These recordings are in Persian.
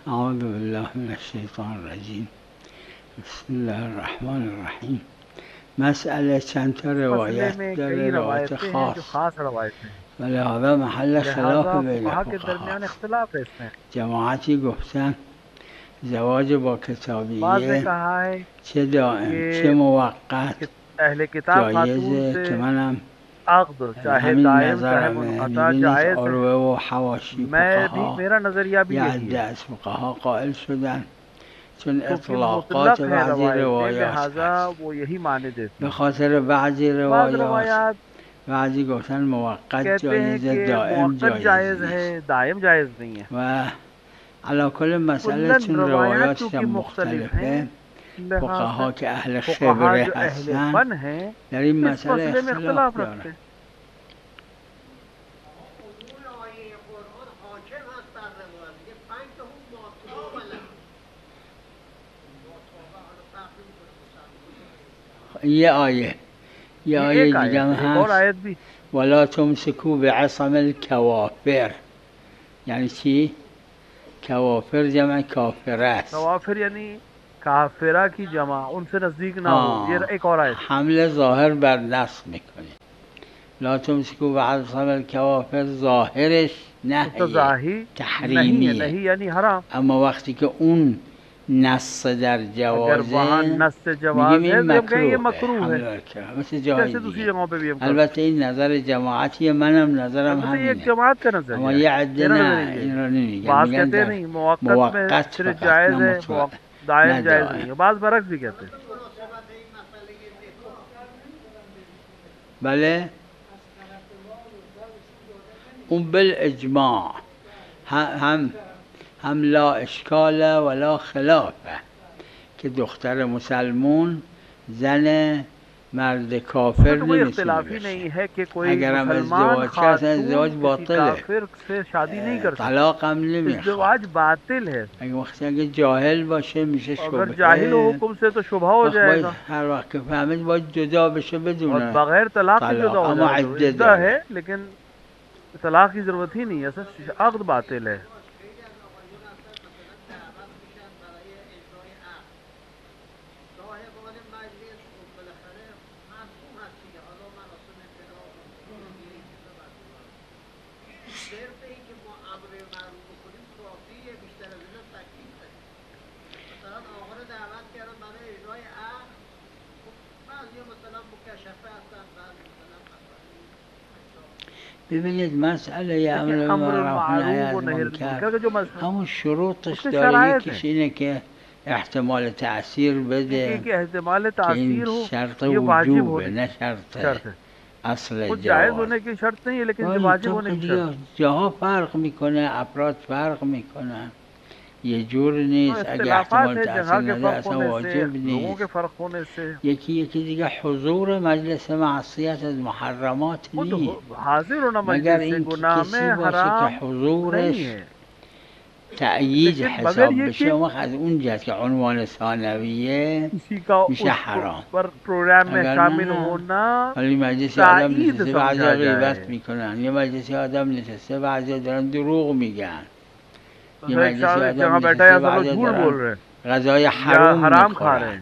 أعوذ بالله من الشيطان الرجيم. بسم الله الرحمن الرحیم. مسئله چند تا روایت داره، روایت خاص و لہذا محل خلاف بین فقها. جماعتی گفتن زواج با کتابیه چه دائم چه موقت جایزه که منم همین نظرمه. میبینید عروه و حواشی فقها یه عده از فقها قائل شدن چون اطلاقات بعضی روایات هست به خاطر بعضی روایات بعضی گفتن موقت جایزه دائم جایز نیست و علا کل مسئله چون روایات مختلفه فقها که اهل خبره هستن در این مسئله اختلاف دارن. یه آیه دیگه هست ولا تمسکو بعصم الکوافر. یعنی چی؟ کوافر جمع کافر است. کوافر یعنی کافرہ کی جمع، ان سے نزدیک نہ ہو. یہ ایک اور آیت حمل ظاهر بر نص میکنه. لا تمسکو بعصم الکوافر ظاهرش نهیه تحریمیه، نہیں یعنی حرام. اما وقتی که اون نص در جوازه میگیم این مکروه ہے مثل جای دیگه. البته این نظر جماعتی، منم نظرم همینه، اما یه عده نه این رو نمیگن، میگن در موقت فقط نه دائم جائز نہیں ہے. بعض برعکس بھی کہتے ہیں. بله اون بالاجماع هم لا اشکال ولا خلافه که دختر مسلمون زن مرد کافر نمیتونه بشه. اگر هم ازدواج کرد ازدواج باطله، طلاق هم نمیخواد. اگه جاهل باشه میشه شبهه. اگر جاهل حکم سے تو شبهه हो जाएगा. هر وقت که فهمید باید جدا بشه بدون بغیر طلاق جدا हो اما عده ہے لیکن طلاق کی ضرورت ہی نہیں ہے. اصل عقد باطل ہے. ببینید مسئله امر معروف و نهی از منکر همون شروطش داره. یکیش اینه که احتمال تأثیر بده که این شرط وجوبه نه شرط اصل جواز. جاها فرق میکنه، افراد فرق میکنن، یه جور نیست. اگه احتمال تأثیر نده اصلا واجب نیست. یکی دیگه حضور مجلس معصیت از محرمات نیست، مگر این کسی باشه که حضورش تأیید حساب بشه و از اون جهت که عنوان ثانویه میشه حرام. اگر نه ولی مجلسی آدم نشسته بعضی غیبت میکنن، یه مجلسی آدم نشسته بعضی دارن دروغ میگن، یه مجلسی آدم نشسته بعضی دارن غذای حرام میخورن.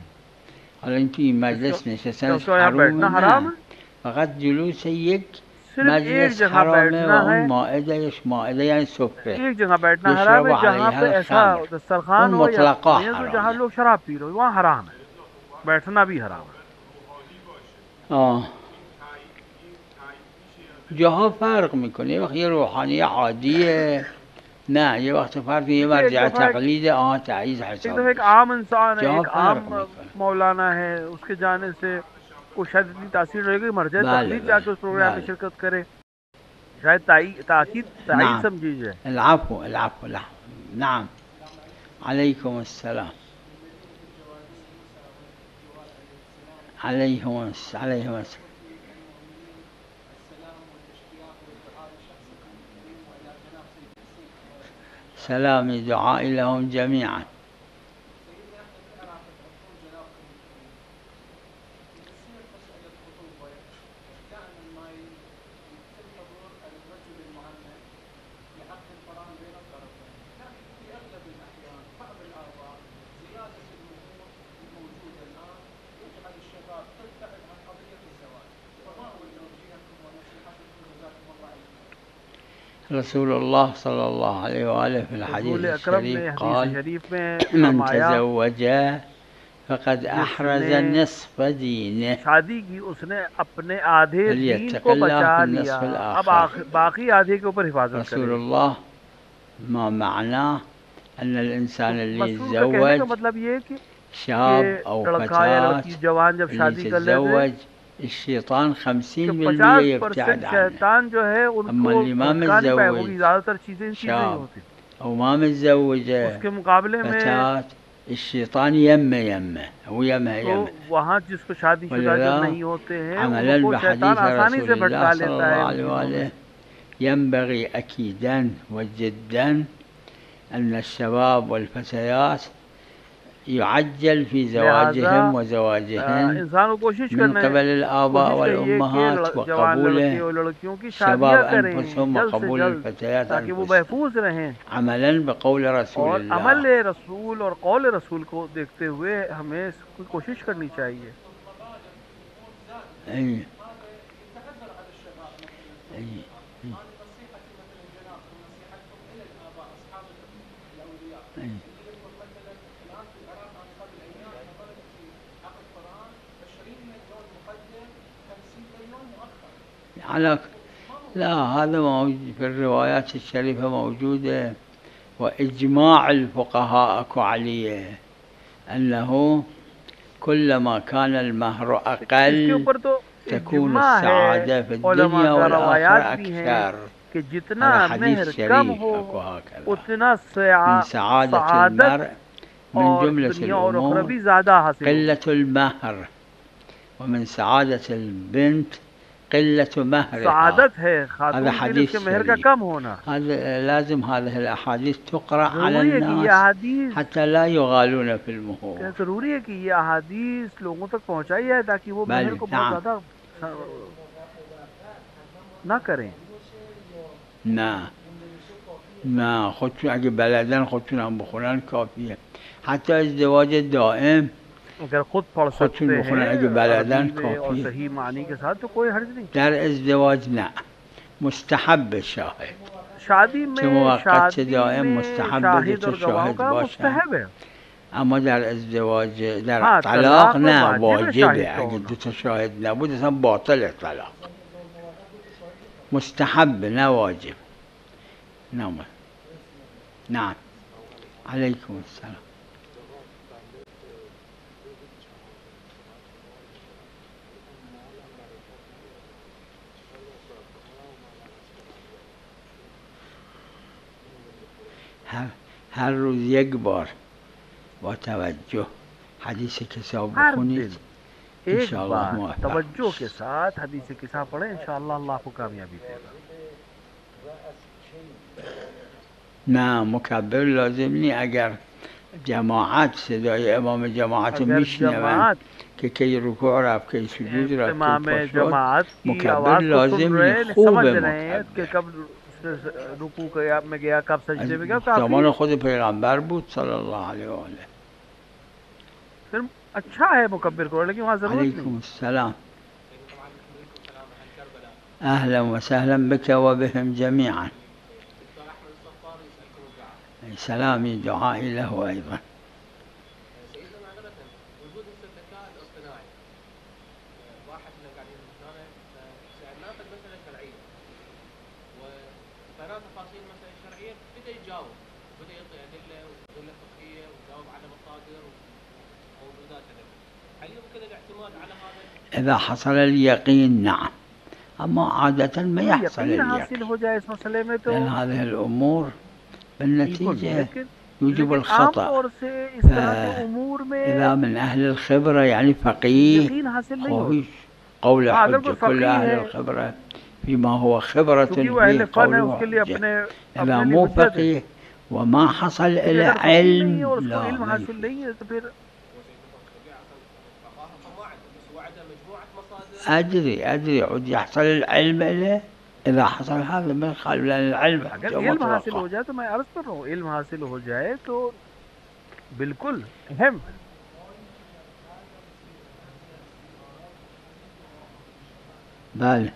حالا این توی این مجلس نشستنش حرام نه، فقط جلوس یک مجلس حرامه و اون مائده یعنی سفره ایک جگہ بیٹھنا حرام ہے جہاں پہ ایسا دسترخوان ہو یا جہاں لوگ شراب پی رہے وہاں حرام ہے، بیٹھنا بھی حرام ہے. جاها فرق میکنه. یه وقت یه روحانی عادیه، نه یه وقت فرق یه مرجع تقلید تعیید حساب. ایک عام انسان ہے، ایک عام مولانا ہے، اس کے جانے سے کو شاید اتنی تاثیر رہے گی مرجع تقلید جا کے اس پروگرام میں شرکت کرے، شاید تاکید سمجھی جائے. العفو نعم. علیکم السلام. علیکم السلام. سلام دعاء لهم جميعا. रसूलुल्लाह सल्लल्लाहु अलैहि वआलिहि फिल हदीस शरीफ क़ाल मन तज़व्वज फ़क़द अहरज़ निस्फ़ दीनिह, शादी की उसने अपने आधे दीन को बचा लिया, अब बाकी आधे के ऊपर हिफाजत करे। रसूलुल्लाह मा माना अन्नल इंसान अल्ली कहने का मतलब ये है कि शाब औ फतात जवान जब शादी कर लेते हैं, शैतान 50% शैतान जो है उनको ज्यादातर चीजें होती हैं। उसके मुकाबले में शैतान यम तो वहाँ जिसको शादीशुदा जो नहीं होते हैं उनको शैतान आसानी से भटका लेता है। ينبغي أكيدا وجدا أن الشباب والفتيات يعجل في زواجهم وزواجهن من قبل الآباء والأمهات وقبول شباب أنفسهم وقبول الفتيات أنفسهم عملا بقول رسول الله. अमल रसूल और कौल रसूल को देखते हुए हमें कोशिश करनी चाहिए. على لا هذا موجود في الروايات الشريفة موجودة، وإجماع الفقهاء أكو عليه أنه كلما كان المهر أقل تكون السعادة في الدنيا والآخرة أكثر. هذا حديث شريف أكو هكذا. من سعادة المرء من جملة الأمور قلة المهر، ومن سعادة البنت قلة مهرها. هذا حديث شريف. هذا لازم هذه الأحاديث تقرأ على الناس حتى لا يغالون في المهور. ज़रूरी है कि ये अहादीस लोगों तक पहुँचाई है ताकि वो महर को बहुत ज़्यादा ना करें. ना خودشون اگه بلدن خودشون هم بخونن کافیه. حتی ازدواج دائم अगर खुद पढ़ सकते हैं اگه بلدن کافیه. और सही मानी के साथ तो कोई हर्ज नहीं. در ازدواج نه، مستحب شاهد. शादी में موقت دائم مستحب تو شاهد مستحب है. اما در ازدواج در طلاق نه، واجبه. اگه دو تا شاهد نبود اصلا باطل طلاق. مستحب نه واجب. نعم. عليكم السلام. هر روز یک بار با توجه حدیث کسا بخونید انشاءالله موفق. توجه के साथ हदीस किसा पढ़े इंशाअल्लाह अल्लाह को कामयाबी देगा. نه مکبر لازم نی. اگر جماعت صدای امام جماعت میشنون که کی رکوع رفت کی سجود رفت امام جماعت مکبر لازم نی. خوبه مکبر رکوع में गया कब सजदे में गया. زمان خود پیغمبر بود صلی الله علیه و آله. फिर अच्छा है मुकब्बिर को, लेकिन वहाँ जरूरत नहीं. عليكم السلام. أهلا وسهلا بك وبهم جميعا. سلامي دعائي له أيضا. إذا حصل اليقين نعم، أما عادة ما يحصل اليقين، لأن هذه الأمور بالنتيجة يوجب الخطأ. إذا من أهل الخبرة يعني فقيه قول حجة. كل أهل الخبرة فيما هو خبرة فيه قول حجة. إذا مو فقيه وما حصل إلى علم لا. أدري عد يحصل العلم إليه. إذا حصل هذا من خالف، لأن العلم अगर इल्म हासिल हो जाए तो मैं अर्ज कर रहा हूँ, इल्म हासिल हो जाए तो बिल्कुल अहम. بله.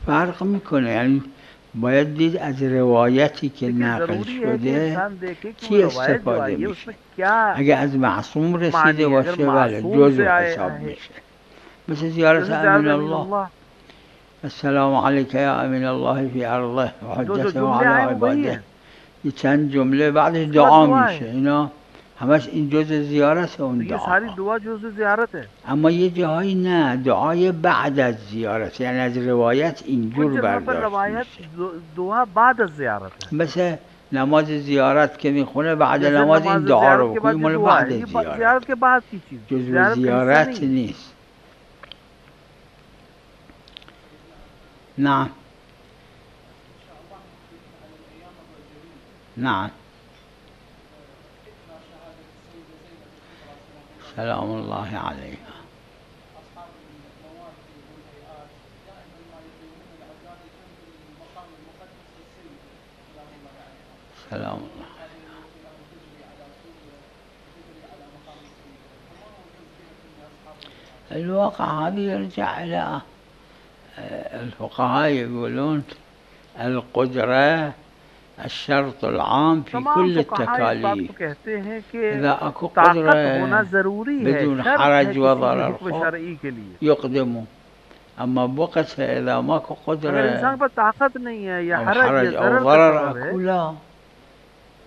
فرق میکنه، یعنی باید دید از روایتی که نقل شده چی استفاده میشه. اگه از معصوم رسیده باشه بله جزء حساب میشه، مثل زیارت امین الله. السلام علیک یا امین الله فی ارضه و حجته و علی عباده، یه چند جمله بعدش دعا میشه، اینا همش این جزء زیارت اون دعا. ساری دعا جزء زیارته. اما یه جاهایی نه، دعای بعد از زیارت، یعنی از روایت اینجور برداشت میشه. دعا بعد از زیارته، مثل نماز زیارت که میخونه بعد نماز این دعا رو بکنی، مال بعد زیارت که بعد کی چیز جزء زیارت نیست. نعم نعم. سلام الله علیها. سلام الله. الواقع هذا يرجع إلى الفقهاء يقولون القدرة الشرط العام في كل التكاليف. إذا أكو قدرة بدون حرج وضرر يقدموا، أما بوقت إذا ماكو قدرة أو حرج أو ضرر أكو لا،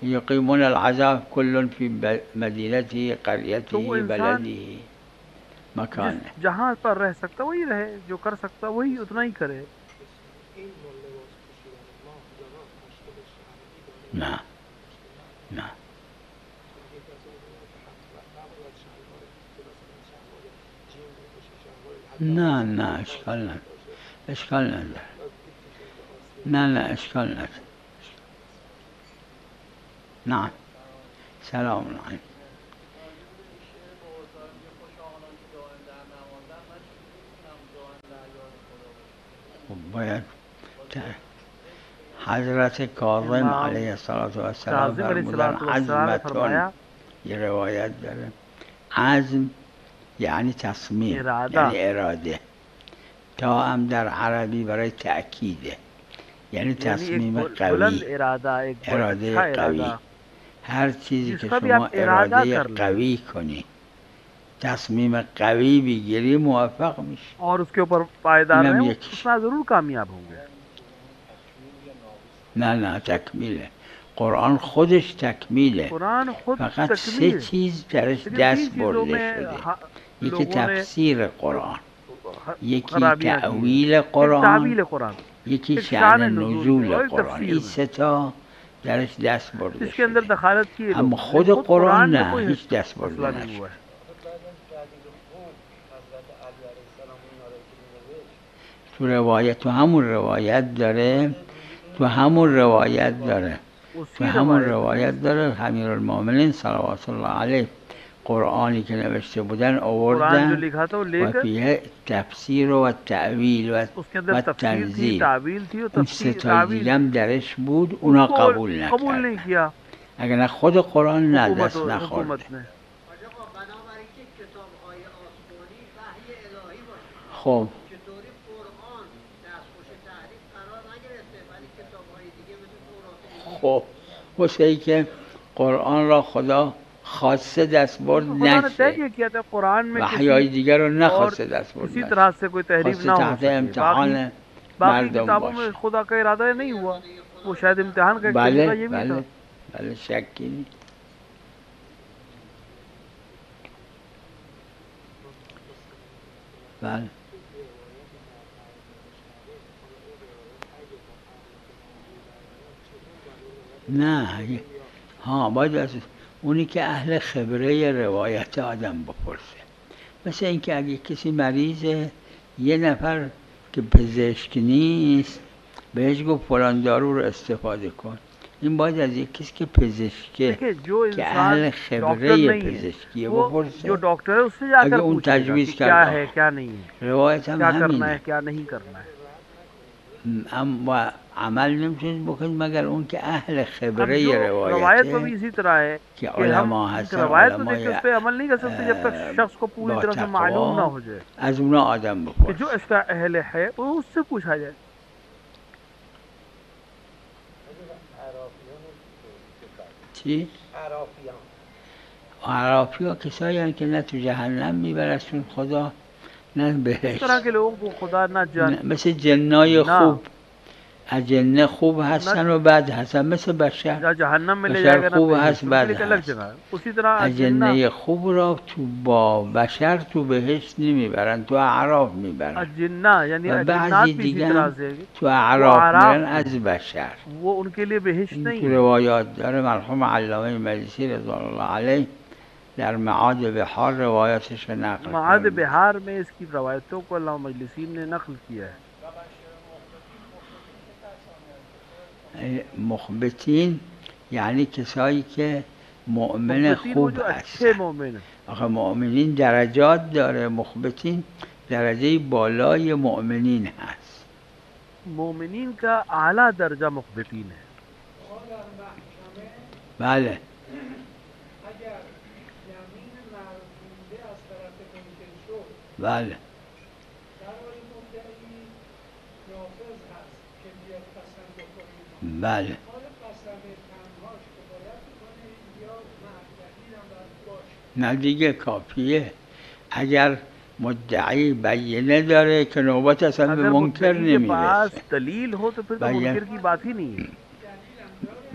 يقيمون العذاب كل في مدينته قريته بلده مكانه. जहाँ पर रह सकता वही रहे, जो कर सकता वही उतना ही करे. نعم نعم. نه نه اشکال نداره، اشکال نداره، نه نه اشکال نداره. نعم. سلام علیکم. باید حضرت کاظم علیه السلام فرمودن عزمتون، یه روایت داره، عزم یعنی تصمیم، یعنی اراده. تا هم در عربی برای تأکیده، یعنی تصمیم قوی، اراده قوی. هر چیزی که شما اراده قوی کنی، تصمیم قوی بگیری، موفق میشی. और उसके ऊपर पायदार रहे उसमें जरूर कामयाब होंगे. نه نه تکمیله. قرآن خودش تکمیله. فقط سه چیز درش دست برده شده. یکی تفسیر قرآن، یکی تأویل قرآن، یکی شأن نزول قرآن. این سه تا درش دست برده شده. اما خود قرآن نه، هیچ دست برده نشده. تو روایت، تو همون روایت داره، تو همون روایت داره امیرالمومنین صلوات الله علیه قرآنی که نوشته بودن آوردن و فیه تفسیر و تأویل و تنزیل. اون سه تا دیدم درش بود، اونا قبول نکردن. اگر نه خود قرآن نه دست نخورده. خب خب واسه ای که قرآن را خدا خاصه دستبرد نشه، وحیای دیگر رو نخواسته دستبرد نشه، خواسته تحت امتحان مردم باشه. خدا کا ارادہ نہیں ہوا، وہ شاید امتحان کا بله بله بله شکی نیست. بله نه ها، باید از اونی که اهل خبره روایت آدم بپرسه. مثل اینکه اگه کسی مریضه، یه نفر که پزشک نیست بهش گفت فلان دارو رو استفاده کن، این باید از یک کسی که پزشکه که اهل خبره پزشکیه بپرسه. اگه اون تجویز کرد روایت هم همینه، اما عمل نمیتونید بکنید مگر اون که اهل خبره روایته که علما هستن، علمای با تقوا، از اونا آدم بپرسه. چی؟ عرافی ها کسایی هستند که نه تو جهنم میبرشون خدا نه بهشت. طرح کے لوگوں کو خدا نہ مثل جنای خوب، جنه خوب هستن و بد هستن، مثل بشر. جهنم میں لے بشر جائے گا خوب هست بد بد الگ هست. جگہ ہے. اسی طرح جنه خوب را تو با بشر تو بهشت نمیبرن، تو اعراف میبرن. جنہ یعنی و بعضی دیگه تو اعراف میرن از بشر. وہ ان کے لیے بهشت نہیں. تو روایات داره مرحوم علامه مجلسی رضوان الله علیه در معاد بحار روایاتش رو نقل معاد بحار میں اس کی روایتوں کو علامہ مجلسی نے نقل کیا ہے. مخبتین یعنی کسایی که مؤمن خوب هستن. آخه مؤمنین درجات داره، مخبتین درجه بالای مؤمنین هست. مؤمنین کا اعلیٰ درجہ مخبتین ہے. بله. بله. بله. نه دیگه کافیه. اگر مدعی بینه داره که نوبت اصلا به منکر نمیرسه. دلیل ہو تو پھر تو منکر کی بات ہی نہیں ہے.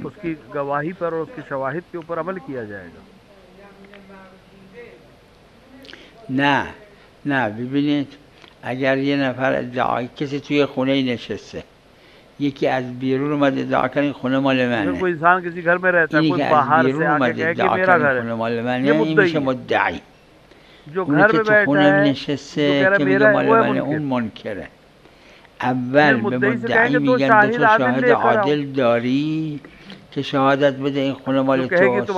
اس کی گواہی پر اور اس کی شواہد کے اوپر عمل کیا جائے گا. نه ببینید اگر یه نفر ادعای کسی توی خونه نشسته، یکی از بیرون اومد ادعا کنه این خونه مال منه. کوئی انسان کسی گھر میں رہتا ہے، کوئی باہر سے آ کے کہے کہ میرا گھر ہے، خونه مال منه، این میشه مدعی. جو گھر میں بیٹھا ہے نشسته که میگه مال منه اون منکره. اول به مدعی میگن دو تا شاهد عادل داری که شهادت بده این خونه مال توست.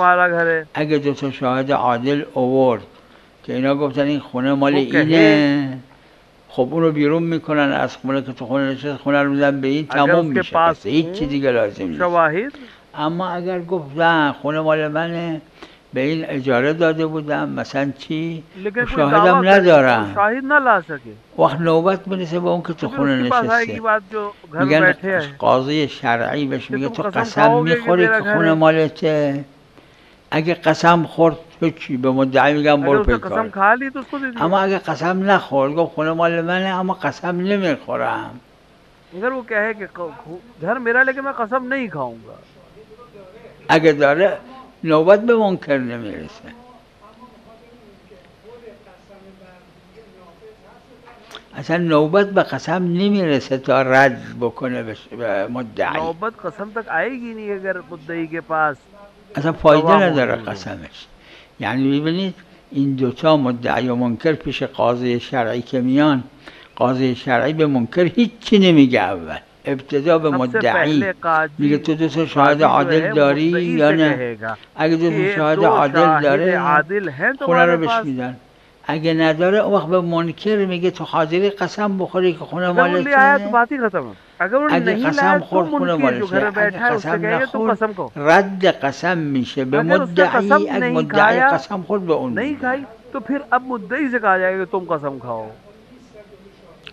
اگه دو تا شاهد عادل آورد که اینا گفتن این خونه مال اینه، خب اونو بیرون میکنن از خونه که تو خونه نشست، خونه رو میدن به این، تموم میشه، هیچ چی دیگه لازم نیست. اما اگر گفتن خونه مال منه، به این اجاره داده بودم مثلا چی، شاهدم ندارم، شاهد نہ لا سکے، وقت نوبت میرسه به اون که تو خونه نشسته، میگن قاضی شرعی بهش میگه تو قسم میخوری که خونه مالته؟ اگه قسم خورد هیچی، به مدعی میگم برو پیکار. اما اگه قسم نخورد گفت خونه مال منه اما قسم نمیخورم، اگر وہ کہے کہ گھر میرا لیکن میں قسم نہیں کھاؤں گا، اگه داره نوبت به منکر نمیرسه. اصلا نوبت به قسم نمیرسه تا رد بکنه به مدعی. نوبت قسم تک آئے گی نہیں اگر مدعی کے پاس اصلا فایده نداره قسمش. یعنی ببینید این دوتا مدعی و منکر پیش قاضی شرعی که میان، قاضی شرعی به منکر هیچی نمیگه. اول ابتدا به مدعی میگه تو دو تا شاهد عادل داری یا نه؟ اگه دو تا شاهد عادل داره خونه رو بهش میدن، اگه نداره اون وقت به منکر میگه تو حاضری قسم بخوری که خونه مالته؟ اگه قسم خورد خونه مالشه، اگه قسم نخورد رد قسم میشه به مدعی. اگه مدعی قسم خورد به اون نہیں کھائی تو پھر اب مدعی سے کہا جائے گا تم قسم کھاؤ.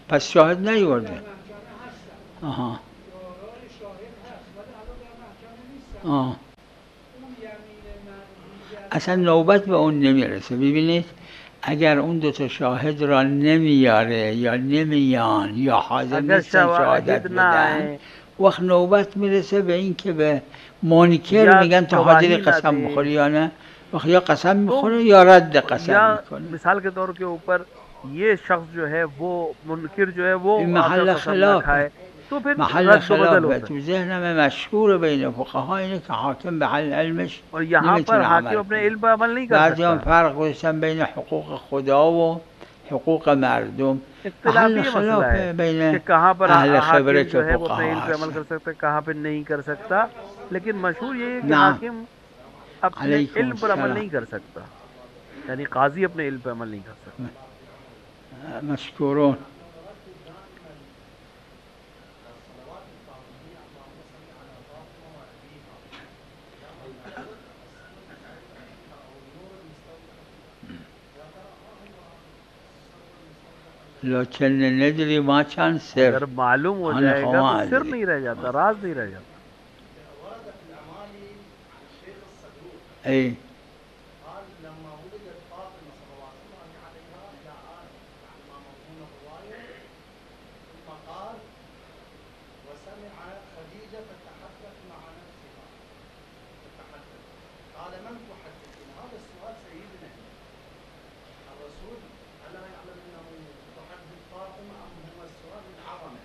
پس شاهد نیورده. آها اصلا نوبت به اون نمیرسه. ببینید اگر اون دو تا شاهد را نمیاره یا نمیان یا حاضر نیستن شهادت بدن، وقت نوبت میرسه به این که به منکر میگن تو حاضری قسم بخوری یا نه، وقت یا قسم میخوره یا رد قسم میکنه. مثال کے طور کے اوپر یہ شخص جو ہے وہ منکر جو ہے وہ محل خلاف تو پھر محل خلاف تو ذهنم مشهور بین فقها اینه که حاکم به علمش اور یہاں پر حاکم اپنے علم پر عمل نہیں کر سکتا. بعضی هم فرق گذاشتن بین حقوق خدا و حقوق مردم. اختلافی مسئلہ ہے کہ کہاں پر حاکم جو ہے وہ اپنے علم پر عمل کر سکتا ہے، کہاں پر نہیں کر سکتا. لیکن مشہور یہ ہے کہ حاکم اپنے علم پر عمل نہیں کر سکتا، یعنی قاضی اپنے علم پر عمل نہیں کر سکتا. مشکورون. لیکن ندری ما چند سر، اگر معلوم ہو جائے گا تو سر نہیں رہ جاتا، راز نہیں رہ جاتا. اي قال لما ولدت فاطمه صلوات الله عليها جاء يعني ما مضمون الروايه ثم قال وسمع خديجه تتحدث مع نفسها تتحدث قال من تحدثين؟ هذا السؤال سيدنا الرسول الا يعلم انه تحدث فاطمه ام هو السؤال العظمه؟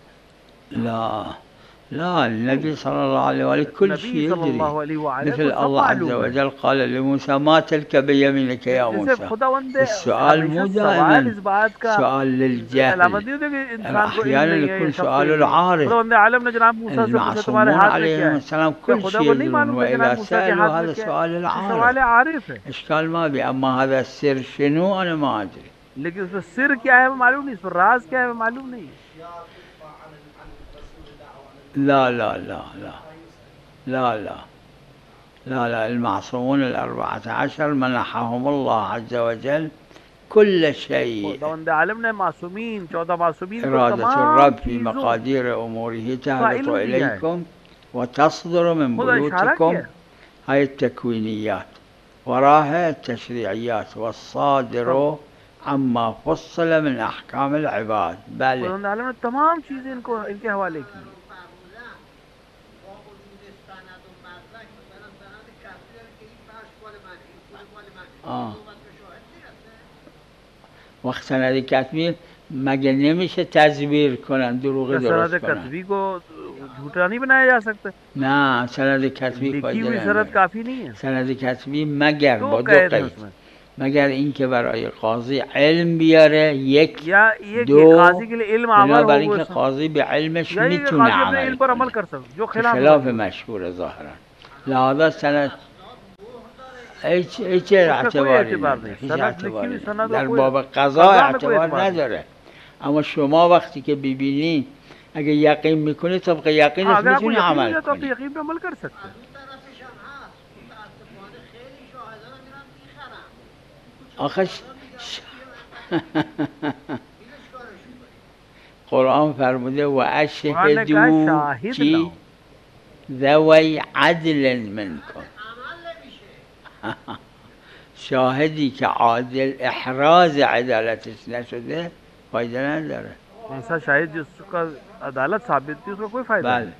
لا النبي صلى الله عليه وآله كل شيء يدري، مثل الله عز وجل قال لموسى ما تلك بيمينك يا موسى. السؤال مو دائما سؤال للجهل، أحيانا يكون سؤال العارف. المعصومون عليهم السلام كل شيء يدرون، وإذا سألوا هذا سؤال العارف إشكال ما بي. أما هذا السر شنو أنا ما أدري. लेकिन उसमें सिर क्या है मालूम नहीं, उसमें राज क्या है मालूम नहीं. لا لا لا لا لا لا لا لا المعصومون 14 منحهم الله عز وجل كل شيء. إرادة الرب في مقادير أموره تهبط إليكم وتصدر من بيوتكم. هاي التكوينيات، وراها التشريعيات، والصادر عما فصل من أحكام العباد. بله تمام چیزیں इनके हवाले की. وقت سند کتبی مگه نمیشه تزویر کنن، دروغ درست کنن؟ کتبی کو جھوٹا نہیں بنایا جا سکتا. نه سند کتبی سند کافی نہیں ہے. سند کتبی مگر با دو قید، مگر اینکه برای قاضی علم بیاره، یک دو بنابراین اینکه قاضی به علمش میتونه عمل کنه، خلاف مشهور ظاهرا. لحاظا سند هیچ اعتباری نداره، در باب قضا اعتبار نداره. اما شما وقتی که ببینی اگه یقین میکنی طبق یقینش میتونی عمل کنی. آخه قرآن فرموده و اشهدوا کی ذوی عدل منکم. شاهدی که عادل احراز عدالتش نشده فایده نداره. ایسا شاهد جس کا عدالت ثابت تھی اس کا کوئی فائدہ نہیں.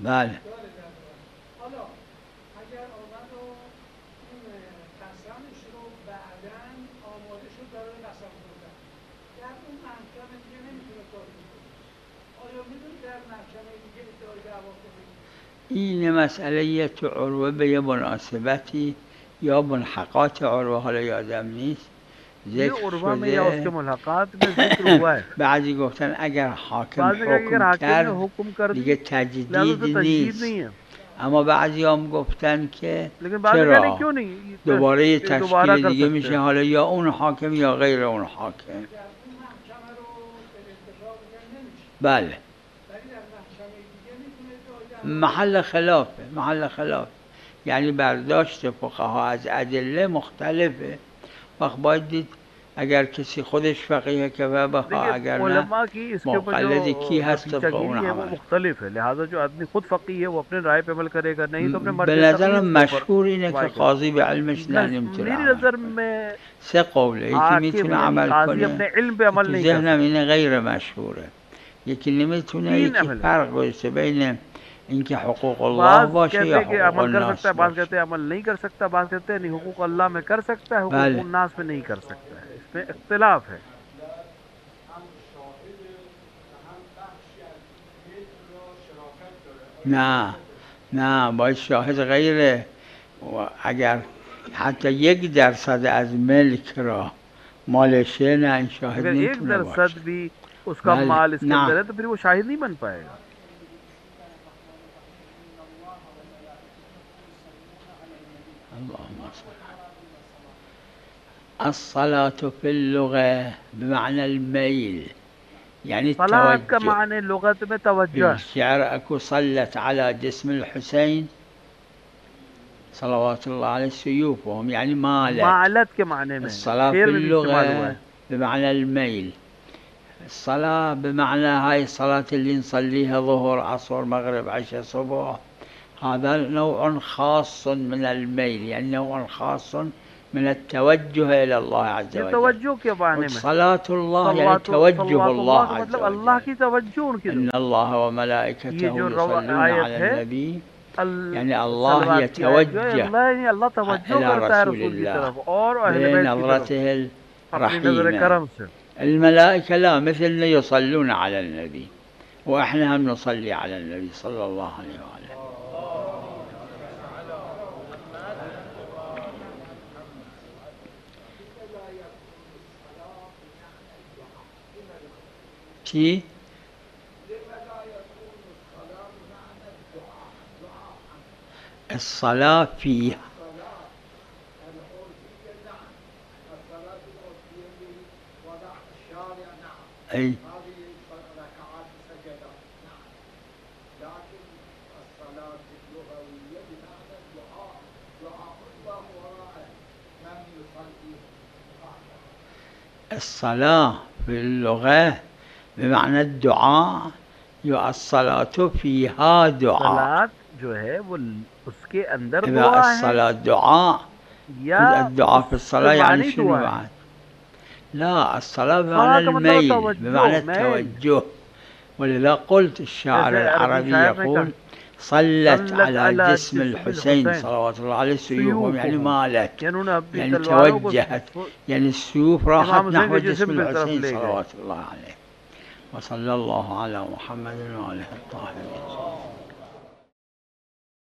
بله این مسئله تو عروه به یه مناسبتی یا ملحقات عروه حالا یادم نیست ذکر شده. بعضی گفتن اگر حاکم حکم کرد دیگه تجدید نیست، اما بعضی هم گفتن که چرا دوباره یه تشکیل دیگه میشه، حالا یا اون حاکم یا غیر اون حاکم. بله محل خلاف یعنی برداشت فقها از ادله مختلفه. وقت باید دید اگر کسی خودش فقیه که بخواه، اگر نه مقلد کی هست طبق اون عمل. مختلف ہے، لہذا جو آدمی خود فقیه ہے وہ اپنے رائے پہ عمل کرے گا، نہیں تو اپنے مرضی. به نظرم مشهور اینه که قاضی به علمش نمیتونه. میری نظر میں سه قوله، یکی میتونه عمل کنه، اپنے علم پہ عمل نہیں کرتا. ذهنم اینه غیر مشهوره. یکی نمیتونه، یکی فرق گذاشته بین اینکه حقوق الله باشه یا حقوق الناس باشه. بعض کہتے ہیں عمل نہیں کر سکتا، بعض کہتے ہیں نہیں حقوق اللہ میں کر سکتا ہے، حقوق الناس میں نہیں کر سکتا ہے. اس میں اختلاف ہے. نه باید شاهد غیره. و اگر حتی 1% از ملک را مالشه، نه این شاهد نمیتونه باشه. اگر 1% بھی اس کا مال اس کے اندر ہے تو پھر وہ شاہد نہیں بن پائے گا. اللهم صل. الصلاة في اللغة بمعنى الميل، يعني التوجه. کا معنی لغت میں توجہ. بالشعر اكو صلت على جسم الحسين صلوات الله عليه سيوفهم، يعني مالت. مالت کے معنی میں. الصلاة في اللغة بمعنى الميل، الصلاة بمعنى هاي الصلاة اللي نصليها ظهر عصر مغرب عشاء صبح، هذا نوع خاص من الميل، يعني نوع خاص من التوجه إلى الله عز وجل. توجه के बारे में صلاة الله يعني توجه الله عز मतलब وجل. अल्लाह की तवज्जो की إن الله وملائكته يصلون على النبي، يعني الله يتوجه إلى رسول الله بنظرته الرحيمة. الملائكة لا مثلنا يصلون على النبي، وإحنا هم نصلي على النبي صلى الله عليه وآله. شي الصلاة فيها أي الصلاة في اللغة بمعنى الدعاء، الصلاة فيها دعاء. जो है वो उसके अंदर दुआ है। الصلاة دعاء या الدعاء في الصلاة يعني شنو بعد؟ لا، الصلاة بمعنى الميل، بمعنى التوجه. ولذا قلت الشاعر العربي يقول صلت على جسم الحسين صلوات الله عليه سيوفهم، يعني مالت، يعني توجهت، يعني السيوف راحت نحو جسم الحسين صلوات الله عليه. وصلى الله على محمد وآله الطاهرين.